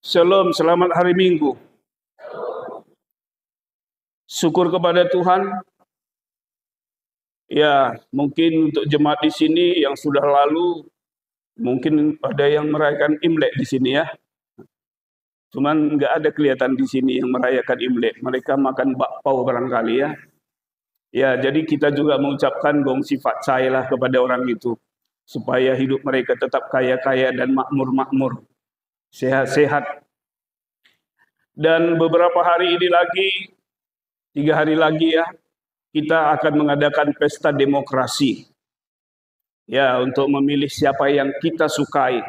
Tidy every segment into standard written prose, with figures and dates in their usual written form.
Shalom, selamat hari Minggu. Syukur kepada Tuhan. Ya, mungkin untuk jemaat di sini yang sudah lalu, mungkin ada yang merayakan Imlek di sini ya. Cuman nggak ada kelihatan di sini yang merayakan Imlek. Mereka makan bakpao barangkali ya. Ya, jadi kita juga mengucapkan gong sifat saya lah kepada orang itu, supaya hidup mereka tetap kaya-kaya dan makmur-makmur, sehat-sehat. Dan beberapa hari ini lagi, 3 hari lagi ya, kita akan mengadakan pesta demokrasi. Ya, untuk memilih siapa yang kita sukai.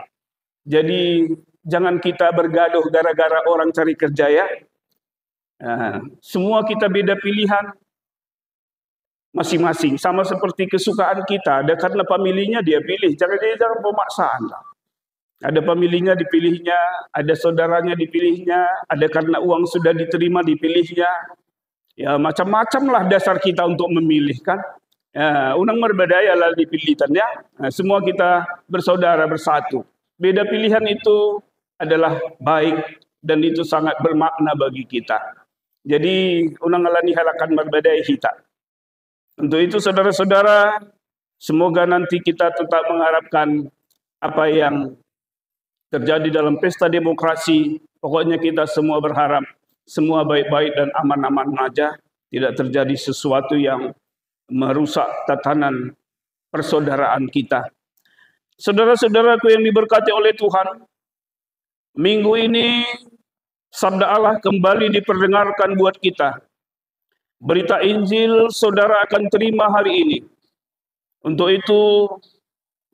Jadi jangan kita bergaduh gara-gara orang cari kerja ya. Nah, semua kita beda pilihan masing-masing, sama seperti kesukaan kita. Ada karena pemilihnya dia pilih, jangan pemaksaan. Ada pemilihnya dipilihnya, ada saudaranya dipilihnya, ada karena uang sudah diterima dipilihnya. Ya macam-macam lah dasar kita untuk memilih kan. Ya, unang berbedaya lah dipilihannya. Nah, semua kita bersaudara bersatu. Beda pilihan itu adalah baik dan itu sangat bermakna bagi kita. Jadi unang alani halakan berbedaya kita. Untuk itu saudara-saudara, semoga nanti kita tetap mengharapkan apa yang terjadi dalam pesta demokrasi. Pokoknya kita semua berharap semua baik-baik dan aman-aman saja, tidak terjadi sesuatu yang merusak tatanan persaudaraan kita. Saudara-saudaraku yang diberkati oleh Tuhan, minggu ini sabda Allah kembali diperdengarkan buat kita. Berita Injil saudara akan terima hari ini. Untuk itu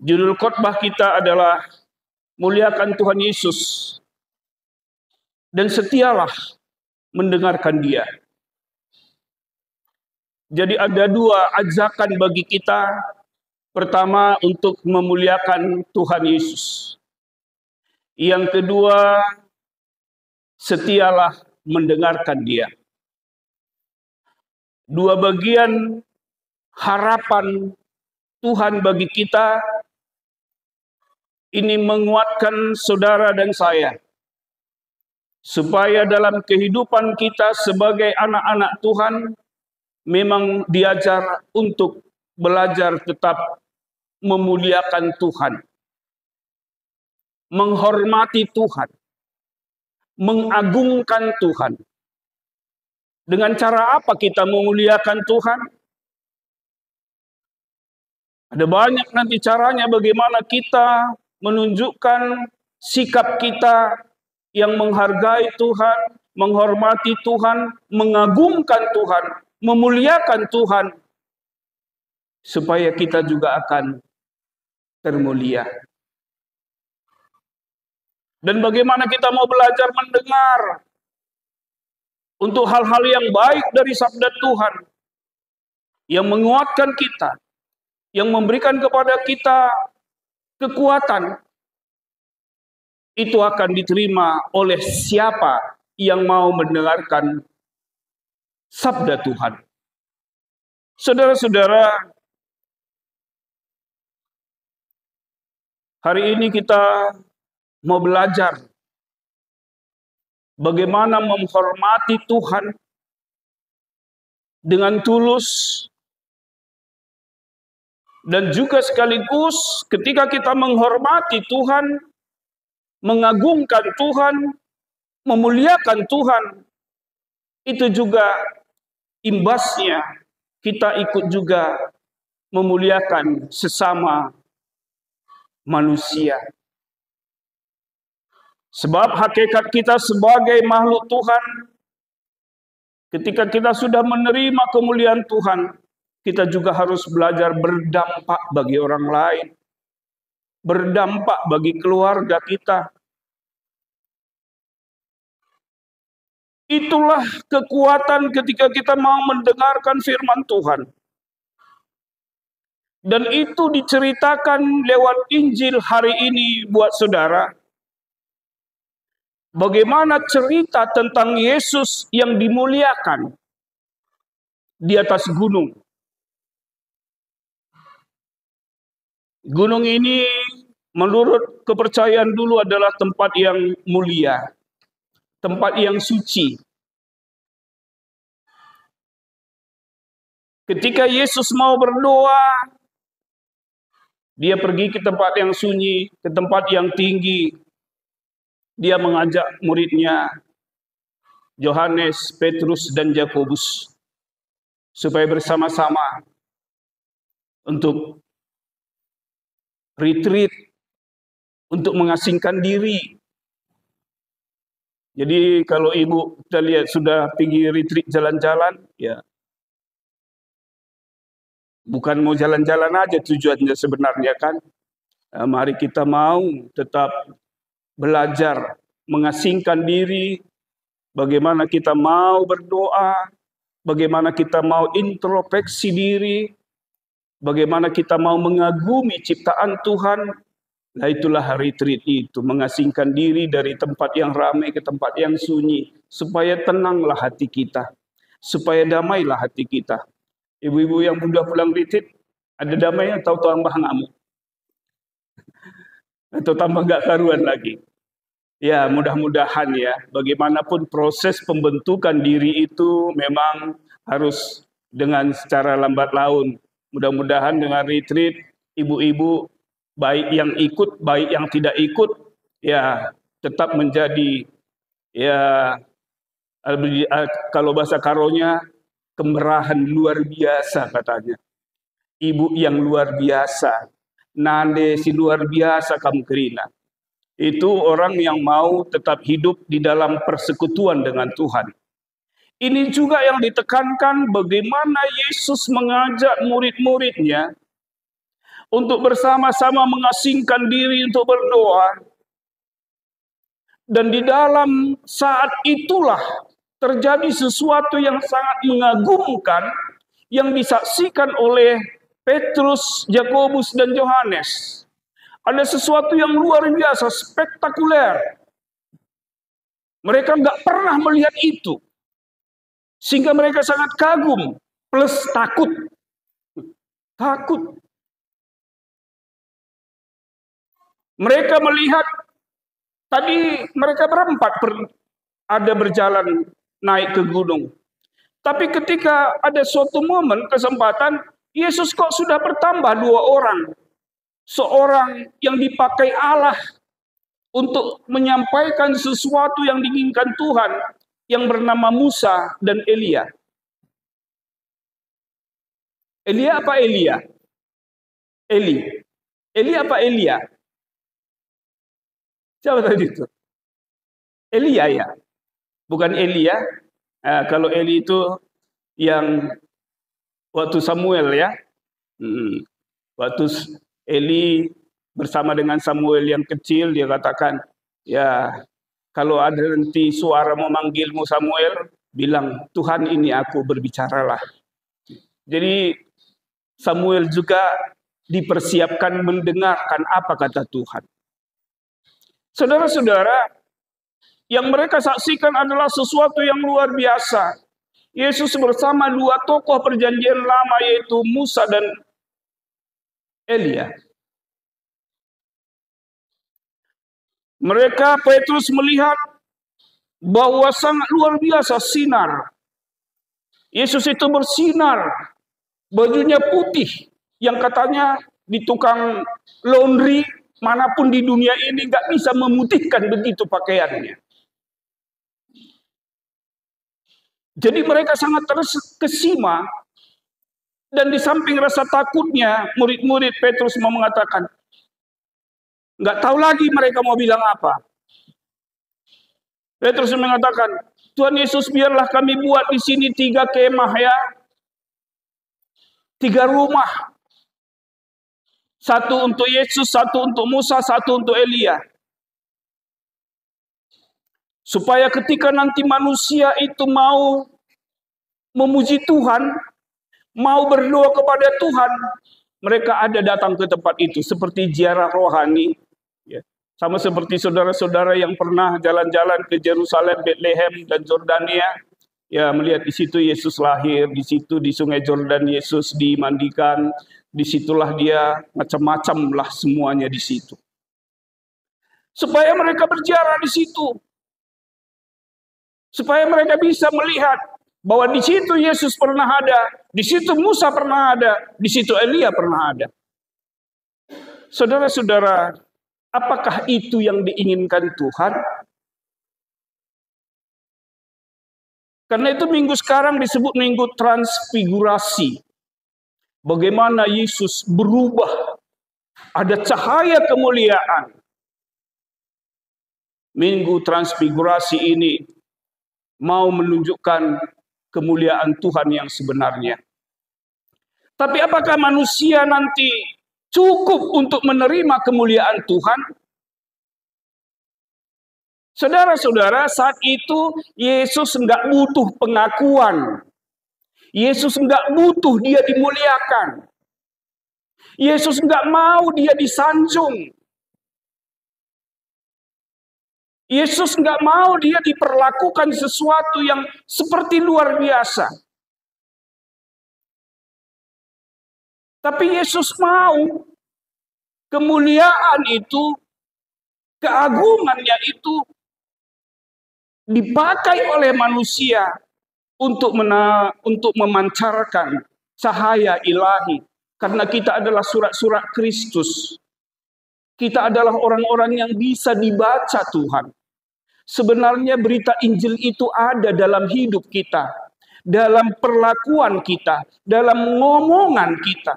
judul khotbah kita adalah muliakan Tuhan Yesus dan setialah mendengarkan Dia. Jadi ada 2 ajakan bagi kita. Pertama untuk memuliakan Tuhan Yesus. Yang kedua, setialah mendengarkan Dia. 2 bagian harapan Tuhan bagi kita ini menguatkan saudara dan saya, supaya dalam kehidupan kita sebagai anak-anak Tuhan memang diajar untuk belajar tetap memuliakan Tuhan, menghormati Tuhan, mengagungkan Tuhan. Dengan cara apa kita memuliakan Tuhan? Ada banyak nanti caranya bagaimana kita menunjukkan sikap kita yang menghargai Tuhan, menghormati Tuhan, mengagungkan Tuhan, memuliakan Tuhan, supaya kita juga akan termulia. Dan bagaimana kita mau belajar mendengar untuk hal-hal yang baik dari sabda Tuhan, yang menguatkan kita, yang memberikan kepada kita kekuatan, itu akan diterima oleh siapa yang mau mendengarkan sabda Tuhan. Saudara-saudara, hari ini kita mau belajar bagaimana menghormati Tuhan dengan tulus, dan juga sekaligus ketika kita menghormati Tuhan, mengagungkan Tuhan, memuliakan Tuhan, itu juga imbasnya kita ikut juga memuliakan sesama manusia. Sebab hakikat kita sebagai makhluk Tuhan, ketika kita sudah menerima kemuliaan Tuhan, kita juga harus belajar berdampak bagi orang lain, berdampak bagi keluarga kita. Itulah kekuatan ketika kita mau mendengarkan firman Tuhan. Dan itu diceritakan lewat Injil hari ini buat saudara. Bagaimana cerita tentang Yesus yang dimuliakan di atas gunung. Gunung ini menurut kepercayaan dulu adalah tempat yang mulia, tempat yang suci. Ketika Yesus mau berdoa, dia pergi ke tempat yang sunyi, ke tempat yang tinggi. Dia mengajak muridnya, Yohanes, Petrus, dan Yakobus, supaya bersama-sama untuk retreat, untuk mengasingkan diri. Jadi kalau ibu kita lihat sudah pergi retreat jalan-jalan, ya bukan mau jalan-jalan aja tujuannya sebenarnya kan. Mari kita mau tetap belajar mengasingkan diri, bagaimana kita mau berdoa, bagaimana kita mau introspeksi diri, bagaimana kita mau mengagumi ciptaan Tuhan. Nah itulah retreat itu, mengasingkan diri dari tempat yang ramai ke tempat yang sunyi, supaya tenanglah hati kita, supaya damailah hati kita. Ibu-ibu yang sudah pulang retreat, ada damai atau tambah ngamuk? Atau tambah gak karuan lagi? Ya mudah-mudahan ya, bagaimanapun proses pembentukan diri itu memang harus dengan secara lambat laun. Mudah-mudahan dengan retreat, ibu-ibu baik yang ikut, baik yang tidak ikut, ya tetap menjadi, ya kalau bahasa Karonya, kemerahan luar biasa katanya. Ibu yang luar biasa, nande si luar biasa kamu kerina. Itu orang yang mau tetap hidup di dalam persekutuan dengan Tuhan. Ini juga yang ditekankan bagaimana Yesus mengajak murid-muridnya untuk bersama-sama mengasingkan diri untuk berdoa. Dan di dalam saat itulah terjadi sesuatu yang sangat mengagumkan yang disaksikan oleh Petrus, Yakobus, dan Yohanes. Ada sesuatu yang luar biasa, spektakuler. Mereka nggak pernah melihat itu. Sehingga mereka sangat kagum, plus takut. Takut. Mereka melihat, tadi mereka berempat ada berjalan naik ke gunung. Tapi ketika ada suatu momen, kesempatan, Yesus kok sudah bertambah 2 orang. Seorang yang dipakai Allah untuk menyampaikan sesuatu yang diinginkan Tuhan, yang bernama Musa dan Elia. Elia apa Elia? Eli. Eli apa Elia? Siapa tadi itu? Elia ya? Bukan Elia. Kalau Eli itu yang waktu Samuel ya. Waktu Eli bersama dengan Samuel yang kecil, dia katakan, ya kalau ada nanti suara memanggilmu Samuel, bilang, Tuhan ini aku, berbicaralah. Jadi Samuel juga dipersiapkan mendengarkan apa kata Tuhan. Saudara-saudara, yang mereka saksikan adalah sesuatu yang luar biasa. Yesus bersama 2 tokoh perjanjian lama, yaitu Musa dan Elia. Mereka, Petrus melihat bahwa sangat luar biasa sinar. Yesus itu bersinar, bajunya putih, yang katanya di tukang laundry manapun di dunia ini nggak bisa memutihkan begitu pakaiannya. Jadi mereka sangat terkesima. Dan di samping rasa takutnya, murid-murid Petrus mau mengatakan, nggak tahu lagi mereka mau bilang apa. Petrus mengatakan, Tuhan Yesus, biarlah kami buat di sini 3 kemah ya. 3 rumah. 1 untuk Yesus, 1 untuk Musa, 1 untuk Elia. Supaya ketika nanti manusia itu mau memuji Tuhan, mau berdoa kepada Tuhan, mereka ada datang ke tempat itu, seperti ziarah rohani. Ya. Sama seperti saudara-saudara yang pernah jalan-jalan ke Yerusalem, Bethlehem, dan Jordania, ya melihat di situ Yesus lahir, di situ di Sungai Jordan Yesus dimandikan, disitulah dia macam-macam lah semuanya di situ. supaya mereka berziarah di situ, supaya mereka bisa melihat bahwa di situ Yesus pernah ada, di situ Musa pernah ada, di situ Elia pernah ada. Saudara-saudara, apakah itu yang diinginkan Tuhan? Karena itu minggu sekarang disebut minggu transfigurasi. Bagaimana Yesus berubah, ada cahaya kemuliaan. Minggu transfigurasi ini mau menunjukkan kemuliaan Tuhan yang sebenarnya. Tapi apakah manusia nanti cukup untuk menerima kemuliaan Tuhan? Saudara-saudara, saat itu Yesus enggak butuh pengakuan. Yesus enggak butuh dia dimuliakan. Yesus enggak mau dia disanjung. Yesus enggak mau dia diperlakukan sesuatu yang seperti luar biasa. Tapi Yesus mau kemuliaan itu, keagungannya itu dipakai oleh manusia untuk memancarkan cahaya ilahi. Karena kita adalah surat-surat Kristus. Kita adalah orang-orang yang bisa dibaca Tuhan. Sebenarnya berita Injil itu ada dalam hidup kita, dalam perlakuan kita, dalam ngomongan kita.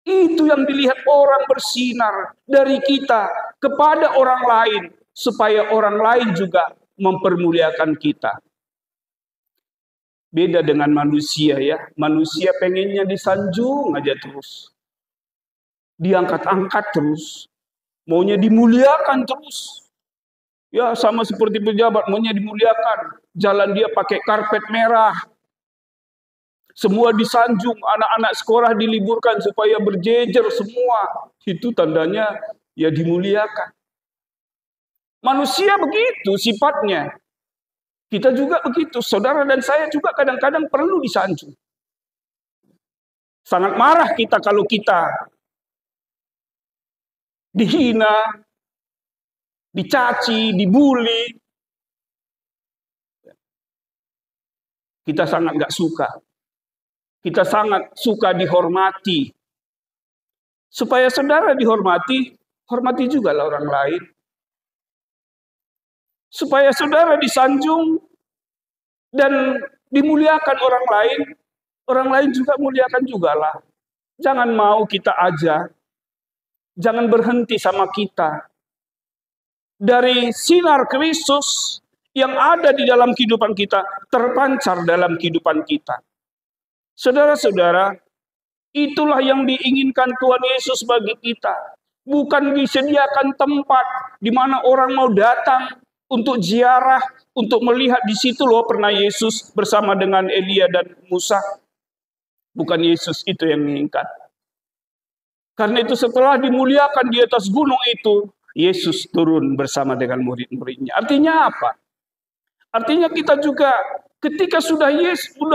Itu yang dilihat orang bersinar dari kita kepada orang lain, supaya orang lain juga mempermuliakan kita. Beda dengan manusia ya. Manusia pengennya disanjung aja terus. Diangkat-angkat terus. Maunya dimuliakan terus. Ya sama seperti pejabat, maunya dimuliakan. Jalan dia pakai karpet merah. Semua disanjung, anak-anak sekolah diliburkan supaya berjejer semua. Itu tandanya ya dimuliakan. Manusia begitu sifatnya. Kita juga begitu, saudara dan saya juga kadang-kadang perlu disanjung. Sangat marah kita kalau kita dihina, dicaci, dibully. Kita sangat gak suka. Kita sangat suka dihormati. Supaya saudara dihormati, hormati juga lah orang lain. Supaya saudara disanjung dan dimuliakan orang lain juga muliakan jugalah. Jangan mau kita aja, jangan berhenti sama kita. Dari sinar Kristus yang ada di dalam kehidupan kita, terpancar dalam kehidupan kita. Saudara-saudara, itulah yang diinginkan Tuhan Yesus bagi kita. Bukan disediakan tempat di mana orang mau datang untuk ziarah, untuk melihat di situ loh pernah Yesus bersama dengan Elia dan Musa. Bukan Yesus itu yang menginginkan. Karena itu setelah dimuliakan di atas gunung itu, Yesus turun bersama dengan murid-muridnya. Artinya apa? Artinya kita juga ketika sudah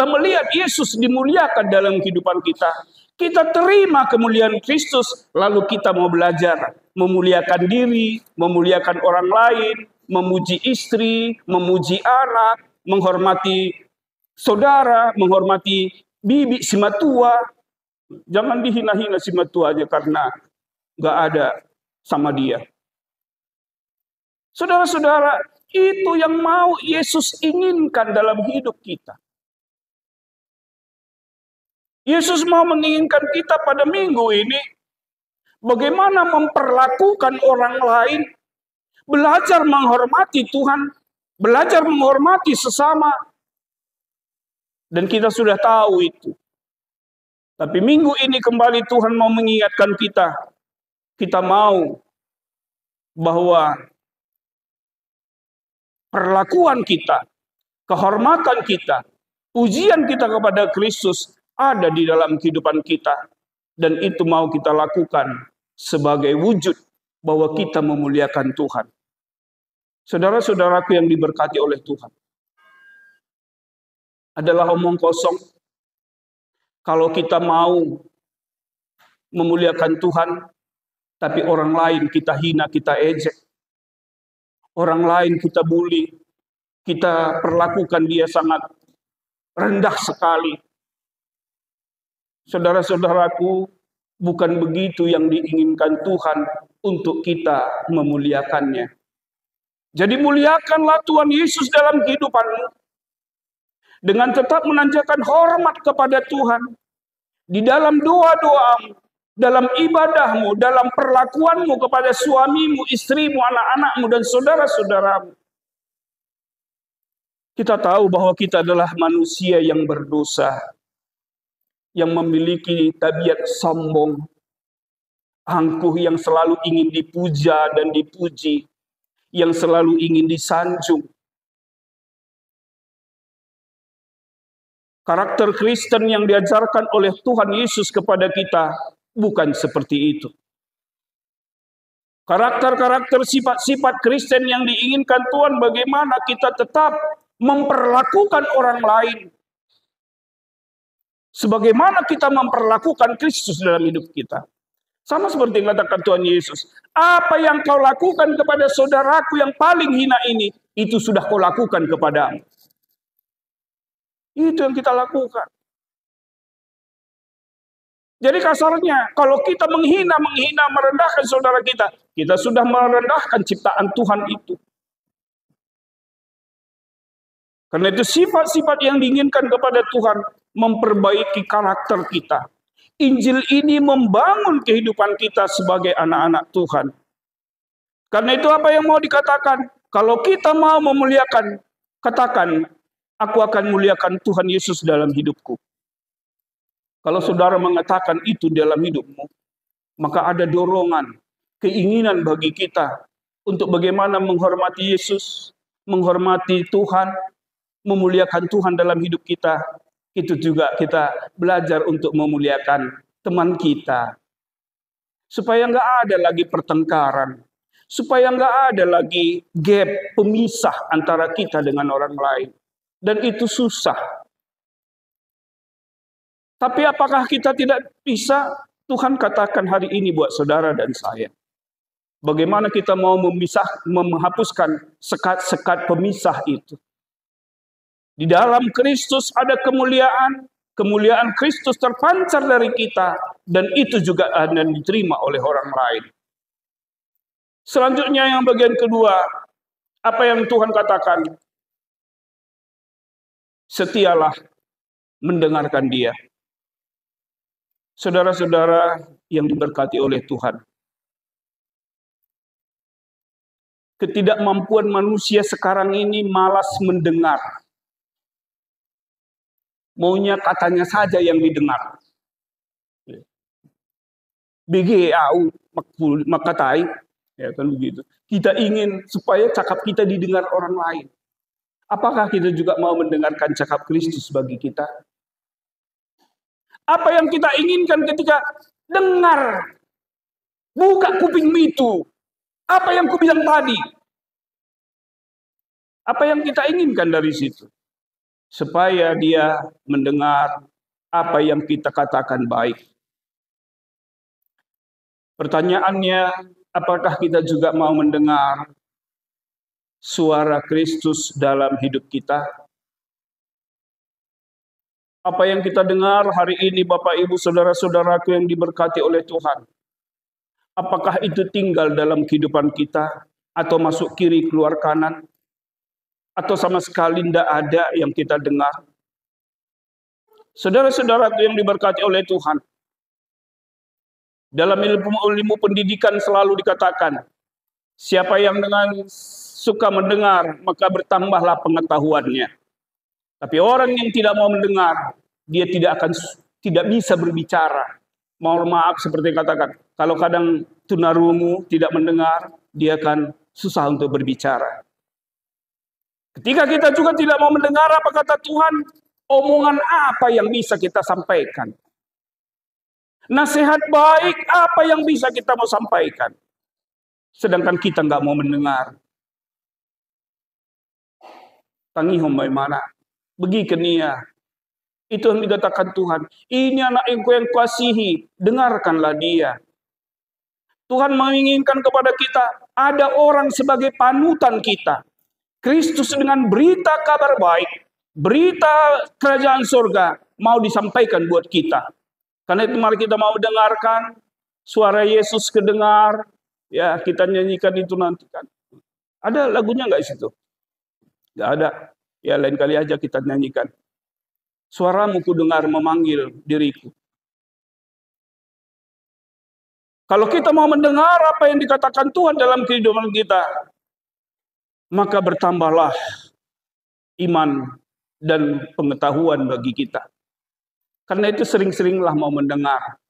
melihat Yesus dimuliakan dalam kehidupan kita, kita terima kemuliaan Kristus, lalu kita mau belajar memuliakan diri, memuliakan orang lain, memuji istri, memuji anak, menghormati saudara, menghormati bibi si matua. Jangan dihina-hina si matuanya karena nggak ada sama dia. Saudara-saudara, itu yang mau Yesus inginkan dalam hidup kita. Yesus mau menginginkan kita pada minggu ini bagaimana memperlakukan orang lain, belajar menghormati Tuhan, belajar menghormati sesama. Dan kita sudah tahu itu. Tapi minggu ini kembali Tuhan mau mengingatkan kita mau bahwa perlakuan kita, kehormatan kita, pujian kita kepada Kristus ada di dalam kehidupan kita. Dan itu mau kita lakukan sebagai wujud bahwa kita memuliakan Tuhan. Saudara-saudaraku yang diberkati oleh Tuhan. Adalah omong kosong. Kalau kita mau memuliakan Tuhan, tapi orang lain kita hina, kita ejek. Orang lain kita bully, kita perlakukan dia sangat rendah sekali. Saudara-saudaraku, bukan begitu yang diinginkan Tuhan untuk kita memuliakannya. Jadi muliakanlah Tuhan Yesus dalam kehidupanmu, dengan tetap menanjakan hormat kepada Tuhan, di dalam doa-doamu, dalam ibadahmu, dalam perlakuanmu kepada suamimu, istrimu, anak-anakmu, dan saudara-saudaramu. Kita tahu bahwa kita adalah manusia yang berdosa, yang memiliki tabiat sombong, angkuh, yang selalu ingin dipuja dan dipuji, yang selalu ingin disanjung. Karakter Kristen yang diajarkan oleh Tuhan Yesus kepada kita bukan seperti itu. Karakter-karakter sifat-sifat Kristen yang diinginkan Tuhan, bagaimana kita tetap memperlakukan orang lain sebagaimana kita memperlakukan Kristus dalam hidup kita. Sama seperti yang katakan Tuhan Yesus, apa yang kau lakukan kepada saudaraku yang paling hina ini, itu sudah kau lakukan kepadamu. Itu yang kita lakukan. Jadi kasarnya, kalau kita menghina, merendahkan saudara kita sudah merendahkan ciptaan Tuhan itu. Karena itu sifat-sifat yang diinginkan kepada Tuhan memperbaiki karakter kita. Injil ini membangun kehidupan kita sebagai anak-anak Tuhan. Karena itu apa yang mau dikatakan? Kalau kita mau memuliakan, katakan, aku akan muliakan Tuhan Yesus dalam hidupku. Kalau saudara mengatakan itu dalam hidupmu, maka ada dorongan, keinginan bagi kita untuk bagaimana menghormati Yesus, menghormati Tuhan, memuliakan Tuhan dalam hidup kita. Itu juga kita belajar untuk memuliakan teman kita. Supaya nggak ada lagi pertengkaran. Supaya nggak ada lagi gap, pemisah antara kita dengan orang lain. Dan itu susah. Tapi apakah kita tidak bisa? Tuhan katakan hari ini buat saudara dan saya. Bagaimana kita mau menghapuskan sekat-sekat pemisah itu. Di dalam Kristus ada kemuliaan, kemuliaan Kristus terpancar dari kita, dan itu juga akan diterima oleh orang lain. Selanjutnya yang bagian kedua, apa yang Tuhan katakan? Setialah mendengarkan Dia. Saudara-saudara yang diberkati oleh Tuhan, ketidakmampuan manusia sekarang ini malas mendengar. Maunya katanya saja yang didengar. BGAU makatai, ya kan begitu. Kita ingin supaya cakap kita didengar orang lain. Apakah kita juga mau mendengarkan cakap Kristus bagi kita? Apa yang kita inginkan ketika dengar? Buka kuping itu. Apa yang kubilang tadi? Apa yang kita inginkan dari situ? Supaya dia mendengar apa yang kita katakan baik. Pertanyaannya, apakah kita juga mau mendengar suara Kristus dalam hidup kita? Apa yang kita dengar hari ini, Bapak, Ibu, saudara-saudaraku yang diberkati oleh Tuhan, apakah itu tinggal dalam kehidupan kita, atau masuk kiri keluar kanan, atau sama sekali tidak ada yang kita dengar? Saudara-saudaraku yang diberkati oleh Tuhan, dalam ilmu pendidikan selalu dikatakan, siapa yang suka mendengar, maka bertambahlah pengetahuannya. Tapi orang yang tidak mau mendengar, dia tidak bisa berbicara. Mohon maaf seperti yang katakan, kalau kadang tunarungu tidak mendengar, dia akan susah untuk berbicara. Ketika kita juga tidak mau mendengar apa kata Tuhan, omongan apa yang bisa kita sampaikan? Nasihat baik apa yang bisa kita mau sampaikan? Sedangkan kita nggak mau mendengar. Tangihom bagaimana? Begitu nia. Itu yang dikatakan Tuhan. Ini anak yang kasihi, dengarkanlah dia. Tuhan menginginkan kepada kita ada orang sebagai panutan kita. Kristus dengan berita kabar baik, berita kerajaan surga mau disampaikan buat kita. Karena itu mari kita mau dengarkan suara Yesus kedengar. Ya, kita nyanyikan itu nanti kan. Ada lagunya nggak di situ? Nggak ada. Ya, lain kali aja kita nyanyikan. Suaramu ku dengar memanggil diriku. Kalau kita mau mendengar apa yang dikatakan Tuhan dalam kehidupan kita, maka bertambahlah iman dan pengetahuan bagi kita. Karena itu sering-seringlah mau mendengar.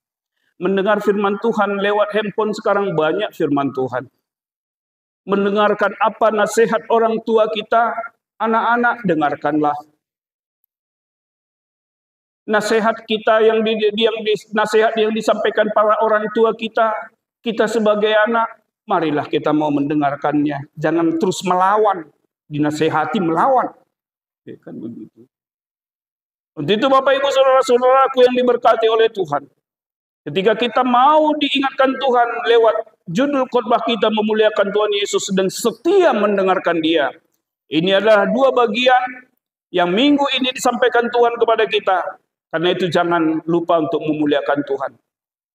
Mendengar firman Tuhan lewat handphone sekarang banyak firman Tuhan. Mendengarkan apa nasihat orang tua kita, anak-anak dengarkanlah. Nasihat kita nasihat yang disampaikan para orang tua kita sebagai anak, marilah kita mau mendengarkannya. Jangan terus melawan, dinasehati melawan. Ya, kan begitu. Untuk itu Bapak Ibu Saudara-saudaraku yang diberkati oleh Tuhan. Ketika kita mau diingatkan Tuhan lewat judul khotbah kita memuliakan Tuhan Yesus dan setia mendengarkan Dia. Ini adalah dua bagian yang minggu ini disampaikan Tuhan kepada kita. Karena itu jangan lupa untuk memuliakan Tuhan.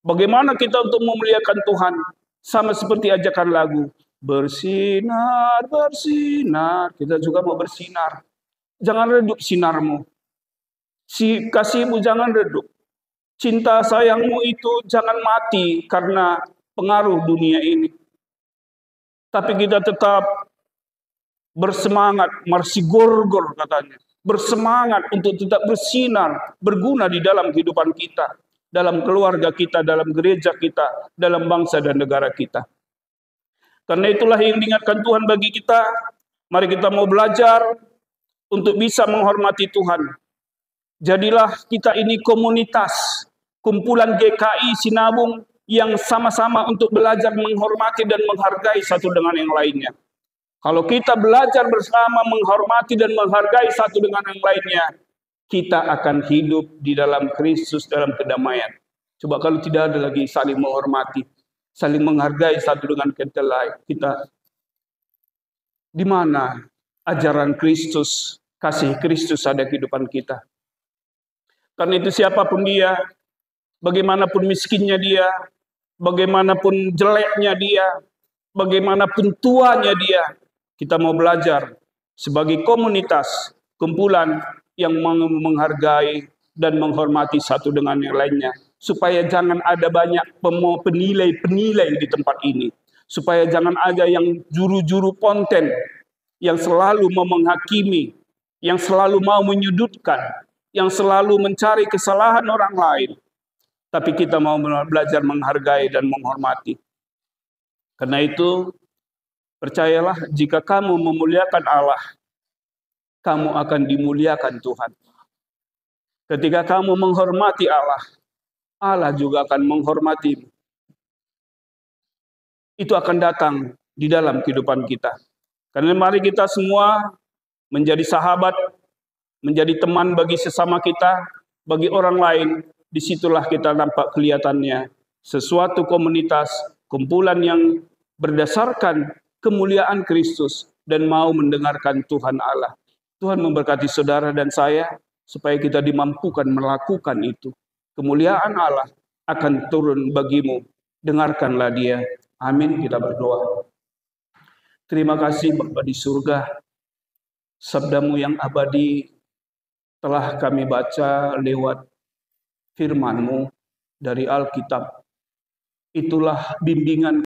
Bagaimana kita untuk memuliakan Tuhan? Sama seperti ajakan lagu. Bersinar, bersinar. Kita juga mau bersinar. Jangan redup sinarmu. Kasihmu jangan redup. Cinta sayangmu itu jangan mati karena pengaruh dunia ini. Tapi kita tetap bersemangat, marsigorgor katanya. Bersemangat untuk tetap bersinar, berguna di dalam kehidupan kita, dalam keluarga kita, dalam gereja kita, dalam bangsa dan negara kita. Karena itulah yang diingatkan Tuhan bagi kita, mari kita mau belajar untuk bisa menghormati Tuhan. Jadilah kita ini komunitas, kumpulan GKI Sinabung yang sama-sama untuk belajar menghormati dan menghargai satu dengan yang lainnya. Kalau kita belajar bersama menghormati dan menghargai satu dengan yang lainnya, kita akan hidup di dalam Kristus, dalam kedamaian. Coba kalau tidak ada lagi saling menghormati, saling menghargai satu dengan kita, di mana ajaran Kristus, kasih Kristus ada kehidupan kita. Karena itu siapapun dia, bagaimanapun miskinnya dia, bagaimanapun jeleknya dia, bagaimanapun tuanya dia, kita mau belajar sebagai komunitas, kumpulan yang menghargai dan menghormati satu dengan yang lainnya. Supaya jangan ada banyak penilai-penilai di tempat ini. Supaya jangan ada yang juru-juru konten, yang selalu mau menghakimi, yang selalu mau menyudutkan, yang selalu mencari kesalahan orang lain. Tapi kita mau belajar menghargai dan menghormati. Karena itu, percayalah, jika kamu memuliakan Allah, kamu akan dimuliakan Tuhan. Ketika kamu menghormati Allah, Allah juga akan menghormatimu. Itu akan datang di dalam kehidupan kita. Karena mari kita semua menjadi sahabat, menjadi teman bagi sesama kita, bagi orang lain. Disitulah kita nampak kelihatannya sesuatu komunitas, kumpulan yang berdasarkan kemuliaan Kristus dan mau mendengarkan Tuhan Allah. Tuhan memberkati saudara dan saya supaya kita dimampukan melakukan itu. Kemuliaan Allah akan turun bagimu. Dengarkanlah Dia. Amin. Kita berdoa. Terima kasih Bapa di surga. Sabdamu yang abadi telah kami baca lewat firman-Mu dari Alkitab. Itulah bimbingan